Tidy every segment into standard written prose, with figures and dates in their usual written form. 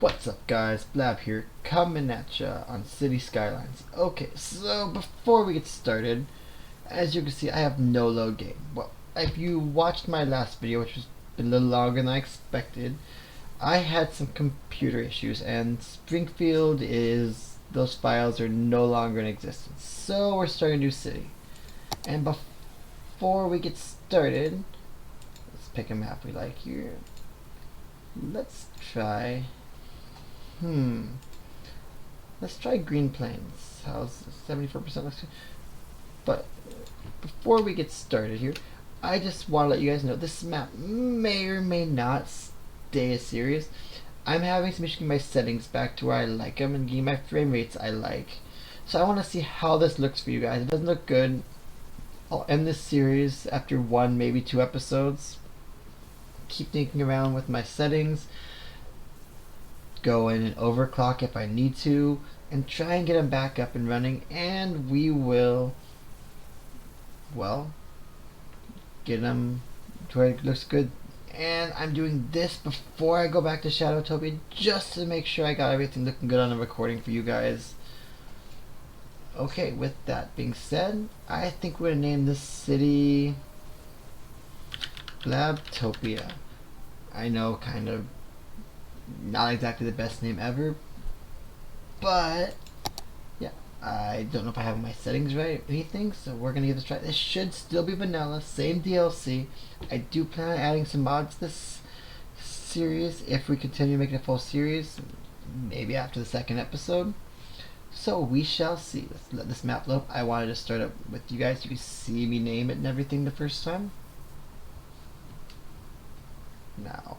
What's up guys, Blab here, coming at ya on City Skylines. Okay, so before we get started, as you can see I have no load game. Well, if you watched my last video, which was a little longer than I expected, I had some computer issues and Springfield those files are no longer in existence. So we're starting a new city. And before we get started, let's pick a map we like here. Let's try let's try Green Plains. How's 74% looks good. But before we get started here, I just want to let you guys know this map may or may not stay a series. I'm having some issues getting my settings back to where I like them and getting my frame rates I like. So I want to see how this looks for you guys. It doesn't look good. I'll end this series after one, maybe two episodes. Keep thinking around with my settings. Go in and overclock if I need to, and try and get them back up and running, and we will, well, get them to where it looks good. And I'm doing this before I go back to Blabtopia just to make sure I got everything looking good on the recording for you guys. Okay, with that being said, I think we're gonna name this city Blabtopia. I know, kind of not exactly the best name ever, but yeah, I don't know if I have my settings right or anything, so we're gonna give this a try. This should still be vanilla, same DLC. I do plan on adding some mods to this series if we continue making a full series, maybe after the second episode. So we shall see. Let's let this map load. I wanted to start up with you guys. You can see me name it and everything the first time. Now,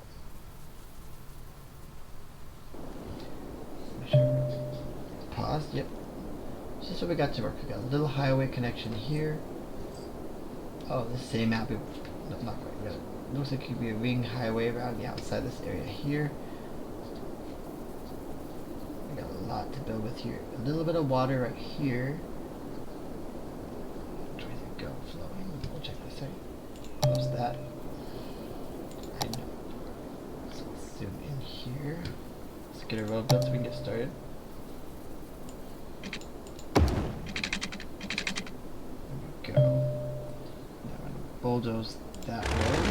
pause. Yep. This is what we got to work. We got a little highway connection here. Oh, the same map. No, not quite. Really. Looks like it could be a ring highway around the outside this area here. We got a lot to build with here. A little bit of water right here. Where's it go? Flowing. We'll check this out. Close that. I know. So let's zoom in here. Let's get a road built so we can get started. Go. Now I'm gonna bulldoze that road.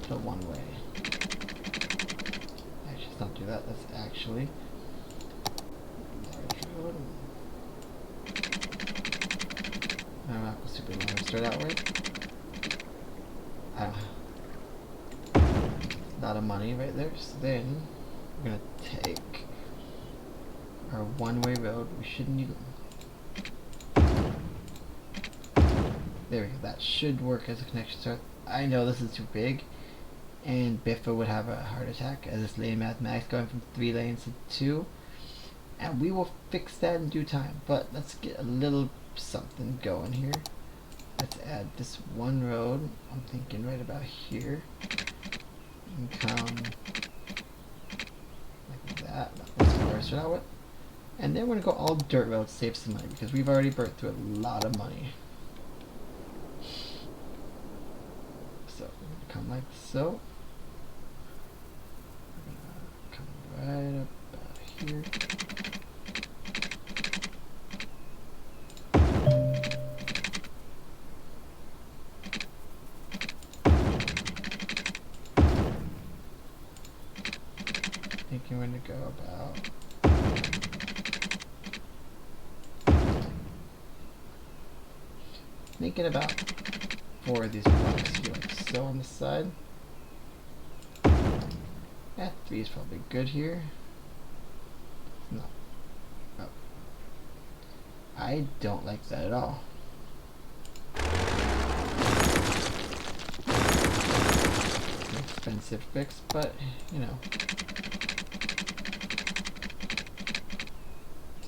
So one way. Actually, let's not do that. Let's actually large road. I'm not super long to start out with. A lot of money right there. So then we're gonna take our one-way road. We shouldn't need. There we go. That should work as a connection start. I know this is too big, and Biffa would have a heart attack as this lane mathematics going from 3 lanes to 2, and we will fix that in due time. But let's get a little something going here. Let's add this one road. I'm thinking right about here. And come like that. That's what we're start out with. And then we're gonna go all dirt roads, save some money because we've already burnt through a lot of money. So we're gonna come like so. We're gonna come right up about here. Thinking we're gonna go about thinking about 4 of these blocks here, like so on the side. Yeah, 3 is probably good here. No. Oh. I don't like that at all. It's an expensive fix, but you know.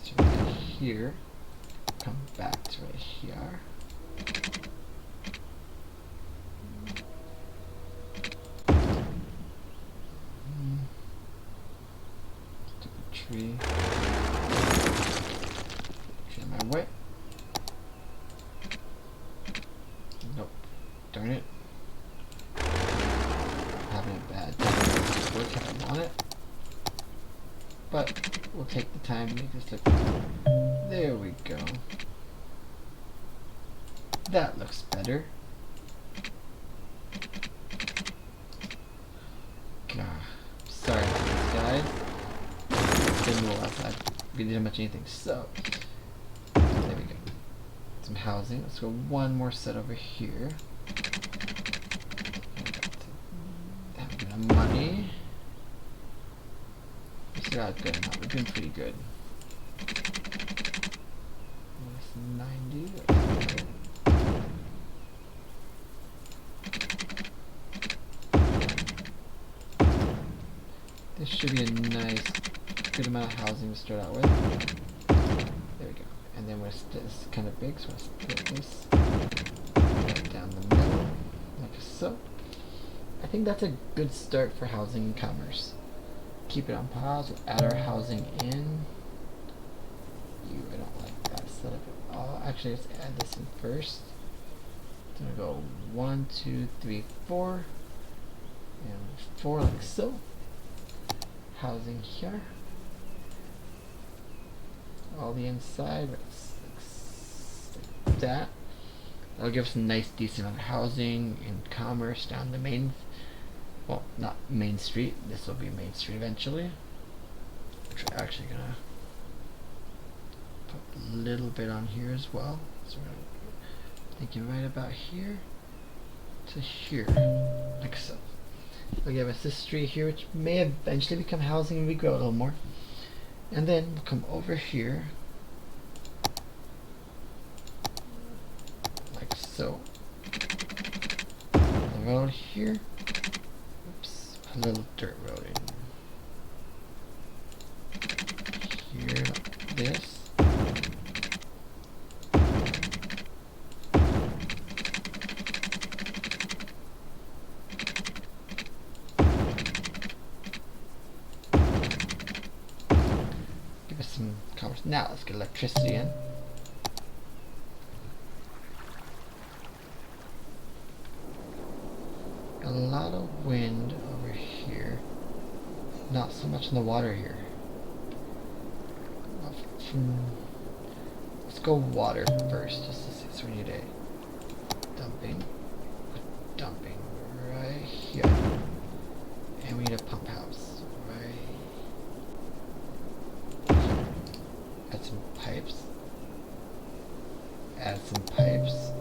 So right here, come back to right here. Tree in my way. Nope. Darn it. Having a bad time. Work how I want it. but we'll take the time to make this look. There we go. That looks better. God, sorry guys. Didn't roll outside. We didn't much anything. So there we go. Some housing. Let's go one more set over here. Have a bit of money. We still got a good amount. We're doing pretty good. 90. This should be a nice, good amount of housing to start out with. There we go. And then this is kind of big, so let's split this right down the middle, like so. I think that's a good start for housing and commerce. Keep it on pause. We'll add our housing in. I don't like that setup at all. Actually, let's add this in first. It's gonna go 1, 2, 3, 4, and 4 like so. Housing here. All the inside, like that. That'll give us a nice, decent amount of housing and commerce down the main. Well, not Main Street. This will be Main Street eventually. Which we're actually gonna put a little bit on here as well. So we're thinking right about here to here, like so. We'll give us this street here, which may eventually become housing and we grow a little more. And then we'll come over here, like so. The road here. Oops, a little dirt road in here, like this. Some commerce. Now let's get electricity in. A lot of wind over here. Not so much in the water here. Let's go water first, just to see. So we need a dumping right here. And we need a pump house. Add some pipes. Add some pipes.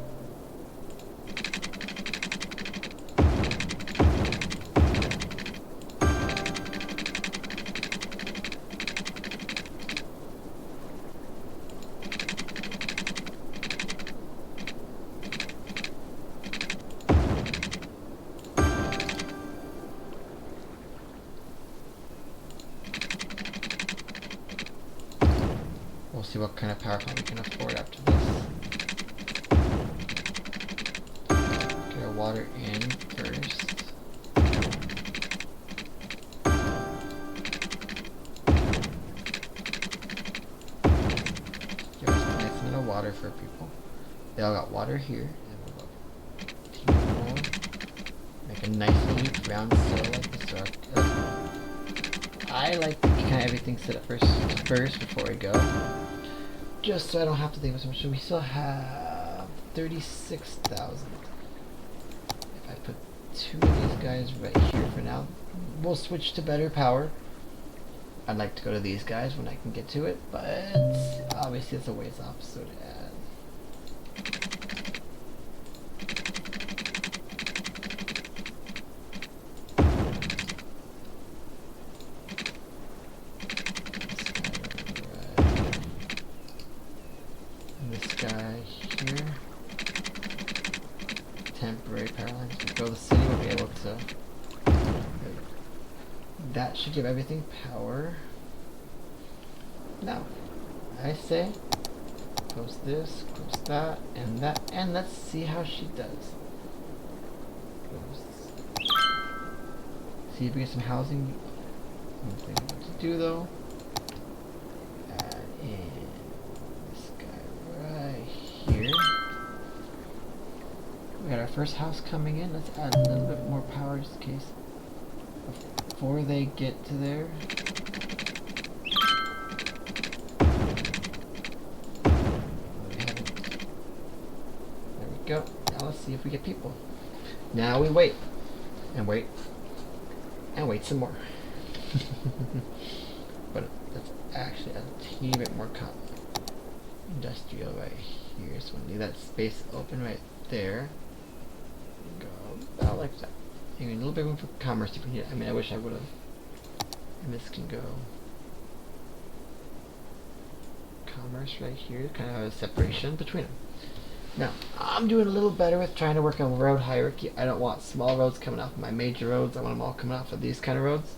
We'll see what kind of power plant we can afford after this. Get our water in first. Give us a nice amount of water for people. They all got water here. And we'll make a nice loop round so like this. I like to kind of everything set up first before we go. Just so I don't have to think of so much. So we still have 36,000. If I put 2 of these guys right here for now, we'll switch to better power. I'd like to go to these guys when I can get to it, but obviously it's a ways off, so to add. Temporary power lines. If we go to the city, we'll be able to. That should give everything power. Now, I say, close this, close that, and let's see how she does. See if we get some housing. One thing what to do though. Add in this guy right here. We got our first house coming in. Let's add a little bit more power just in case. Before they get to there. see if we get people. Now we wait. And wait. And wait some more. But let's actually add a teeny bit more industrial right here. So we'll leave that space open right there. Go about like that. You need a little bit room for commerce if we need it. I mean, I wish I would have. And this can go commerce right here. Kind of have a separation between them. Now, I'm doing a little better with trying to work on road hierarchy. I don't want small roads coming off my major roads. I want them all coming off of these kind of roads.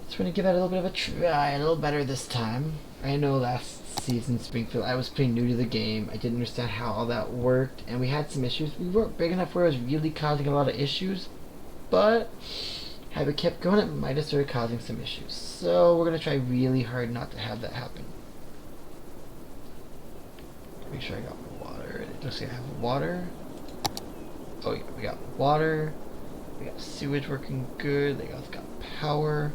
So we're going to give that a little bit of a try, a little better this time. I know last season, Springfield, I was pretty new to the game. I didn't understand how all that worked, and we had some issues. We weren't big enough where it was really causing a lot of issues, but had we kept going, it might have started causing some issues. So we're going to try really hard not to have that happen. Make sure I got water. It looks like I have water. Oh yeah, we got water. We got sewage working good. They also got power.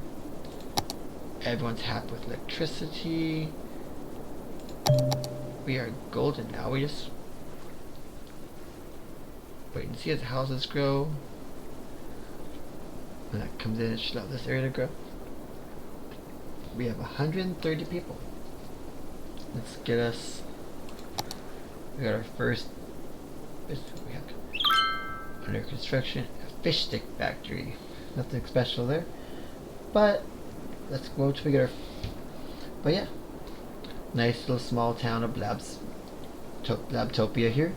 Everyone's happy with electricity. We are golden now. We just wait and see as the houses grow. When that comes in, it should allow this area to grow. We have 130 people. Let's get us. We got our first. We have under construction a fish stick factory. Nothing special there, but let's go till we get our. But yeah, nice little small town of Blabtopia here.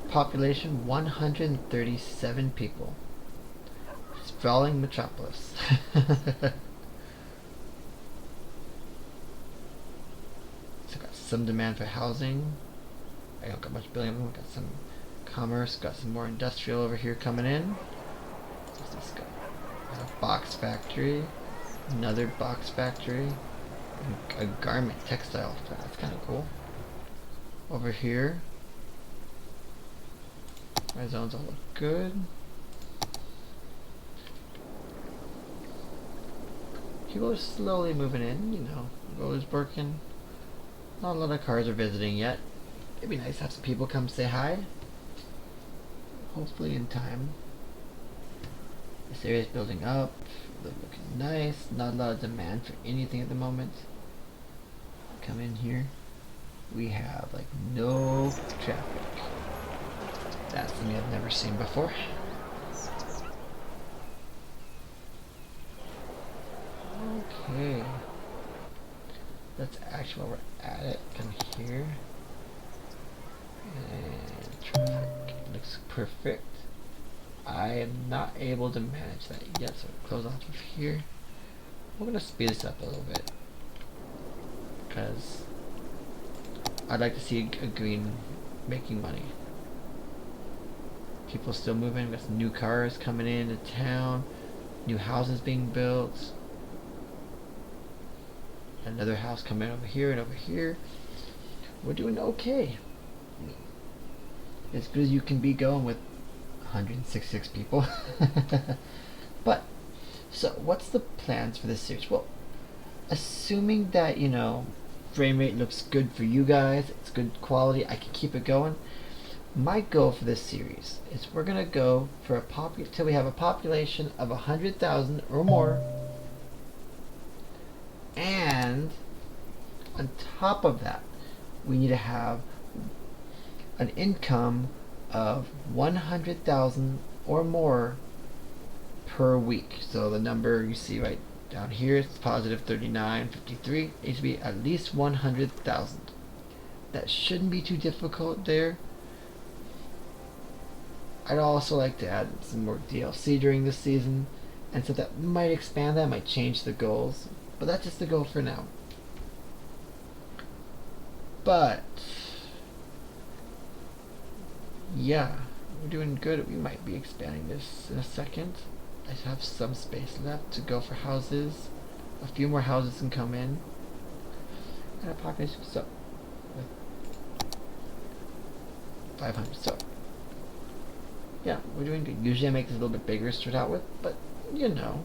Population 137 people. Sprawling metropolis. So got some demand for housing. I don't got much building. We got some commerce. Got some more industrial over here coming in. What's this guy? A box factory. Another box factory. A garment textile. That's kind of cool. Over here. My zones all look good. People are slowly moving in, you know. Road is working. Not a lot of cars are visiting yet. It'd be nice to have some people come say hi. Hopefully in time. This area is building up. Looking nice. Not a lot of demand for anything at the moment. Come in here. We have like no traffic. That's something I've never seen before. Okay. That's actually while we're at it. Come here. And traffic looks perfect. I am not able to manage that yet, so we'll close off of here. We're gonna speed this up a little bit because I'd like to see a green making money. People still moving. We got some new cars coming into town, new houses being built. Another house coming over here and over here. We're doing okay. As good as you can be going with 166 people. But, so what's the plans for this series? Well, assuming that, you know, frame rate looks good for you guys, it's good quality, I can keep it going. My goal for this series is we're going to go for till we have a population of 100,000 or more. And on top of that, we need to have an income of 100,000 or more per week. So the number you see right down here is positive 39.53. It needs to be at least 100,000. That shouldn't be too difficult there. I'd also like to add some more DLC during this season, and so that might expand that, might change the goals. But that's just the goal for now. But yeah, we're doing good. We might be expanding this in a second. I have some space left to go for houses. A few more houses can come in. And a population so 500. So yeah, we're doing good. Usually I make this a little bit bigger to start out with, but you know.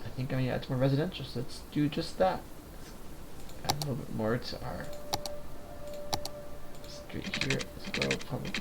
I think I'm gonna add some more residential, so let's do just that. Let's add a little bit more to our street here as well, probably.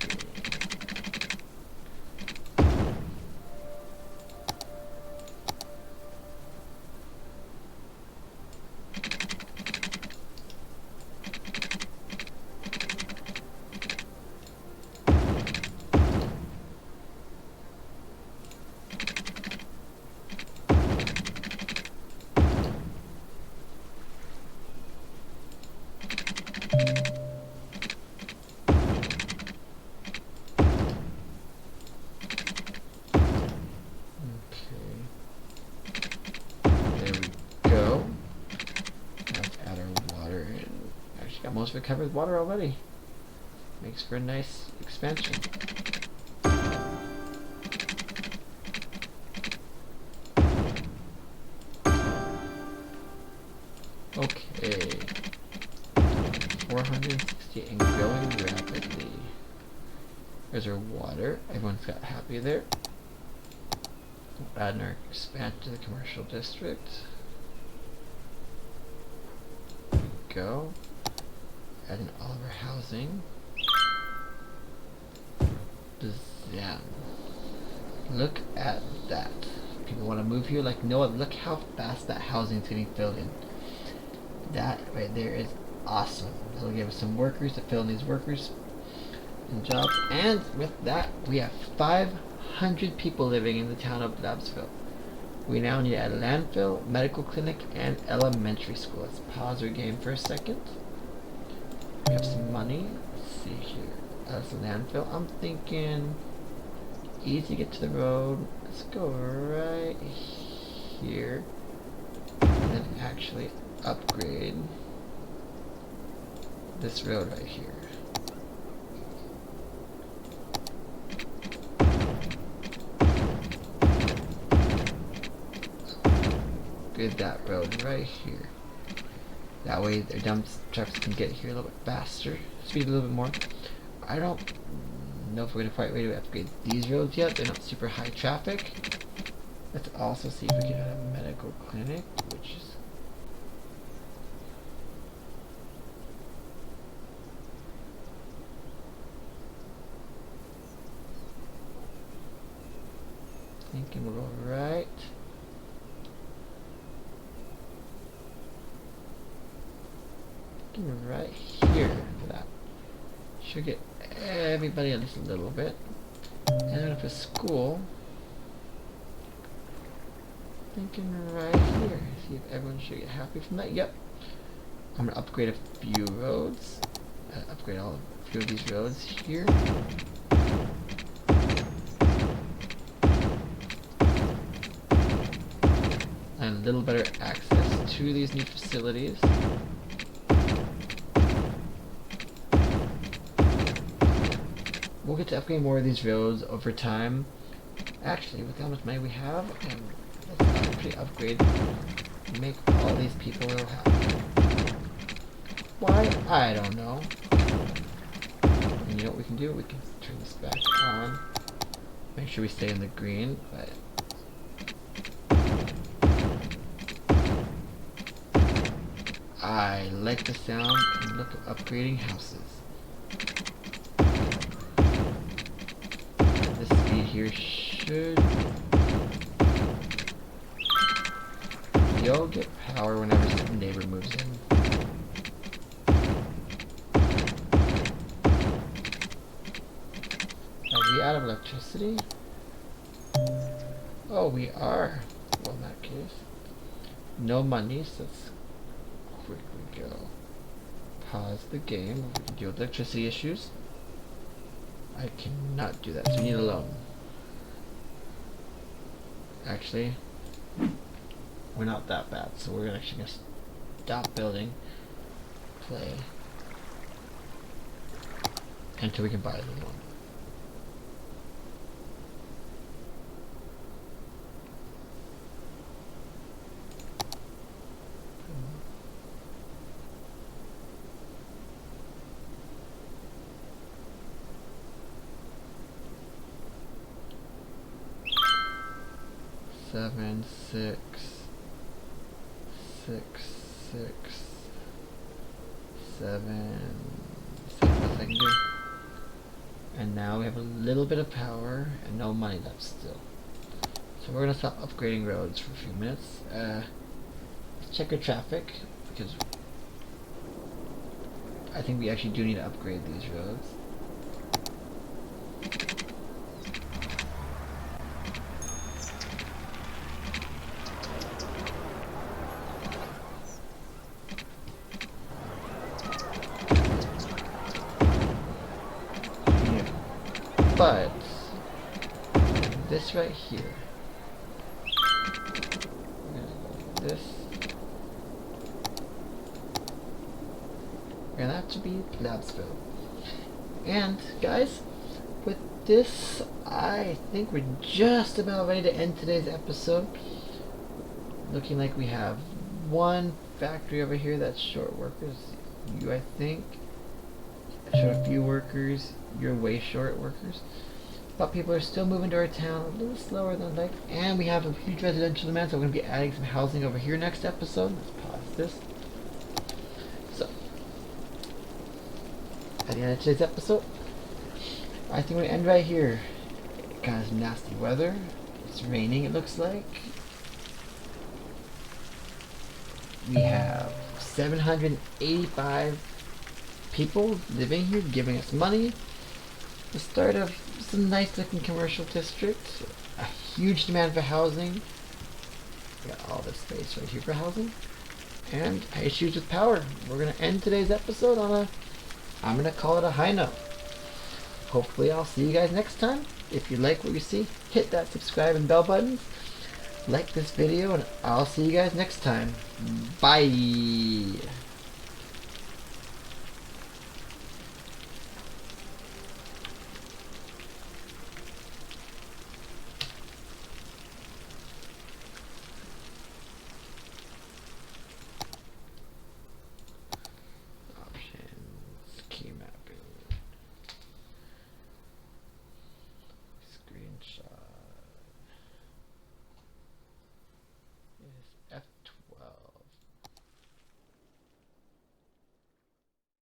Most of it covered with water already. Makes for a nice expansion. Okay. 460 and growing rapidly. There's our water. Everyone's got happy there. We'll add our expansion to the commercial district. There we go. Add in all of our housing. Bzam. Look at that. People want to move here like Noah. Look how fast that housing is getting filled in. That right there is awesome. That'll give us some workers to fill in these workers and jobs. And with that, we have 500 people living in the town of Blabsville. We now need to add a landfill, medical clinic, and elementary school. Let's pause our game for a second. We have some money. Let's see here. That's a landfill. I'm thinking easy to get to the road. Let's go right here. And then actually upgrade this road right here. Upgrade that road right here. That way their dump trucks can get here a little bit faster, speed a little bit more. I don't know if we're going to quite ready to upgrade these roads yet. They're not super high traffic. Let's also see if we can add a medical clinic, which is thinking we'll go right. Right here for that. Should get everybody at least a little bit. And then for school, thinking right here. See if everyone should get happy from that. Yep. I'm gonna upgrade a few roads. Upgrade a few of these roads here. And a little better access to these new facilities. We'll get to upgrade more of these roads over time. Actually, with how much money we have, and let's actually upgrade, make all these people real happy. Why? I don't know. And you know what we can do? We can turn this back on. Make sure we stay in the green, but I like the sound and look of upgrading houses. Here should you'll get power whenever some neighbor moves in. Are we out of electricity? Oh, we are. Well, in that case, no money, so let's quickly go. Pause the game. We can deal with electricity issues. I cannot do that, so we need a loan. Actually, we're not that bad, so we're actually going to stop building, play, until we can buy the one. Seven, six, six, six, 7, Nothing I can do. And now we have a little bit of power and no money left still. So we're gonna stop upgrading roads for a few minutes. Let's check our traffic because I think we actually do need to upgrade these roads. But this right here, we're gonna go with this. And that should be Blabtopia. And guys, with this, I think we're just about ready to end today's episode. Looking like we have one factory over here that's short workers. You, I think, short a few workers. You're way short workers. But people are still moving to our town a little slower than I'd like. And we have a huge residential demand, so we're going to be adding some housing over here next episode. Let's pause this. So, at the end of today's episode, I think we're going to end right here. Kind of nasty weather. It's raining, it looks like. We have 785 people living here, giving us money. The start of some nice looking commercial district. A huge demand for housing. We got all this space right here for housing. And issues with power. We're going to end today's episode on I'm going to call it a high note. Hopefully I'll see you guys next time. If you like what you see, hit that subscribe and bell buttons. Like this video and I'll see you guys next time. Bye.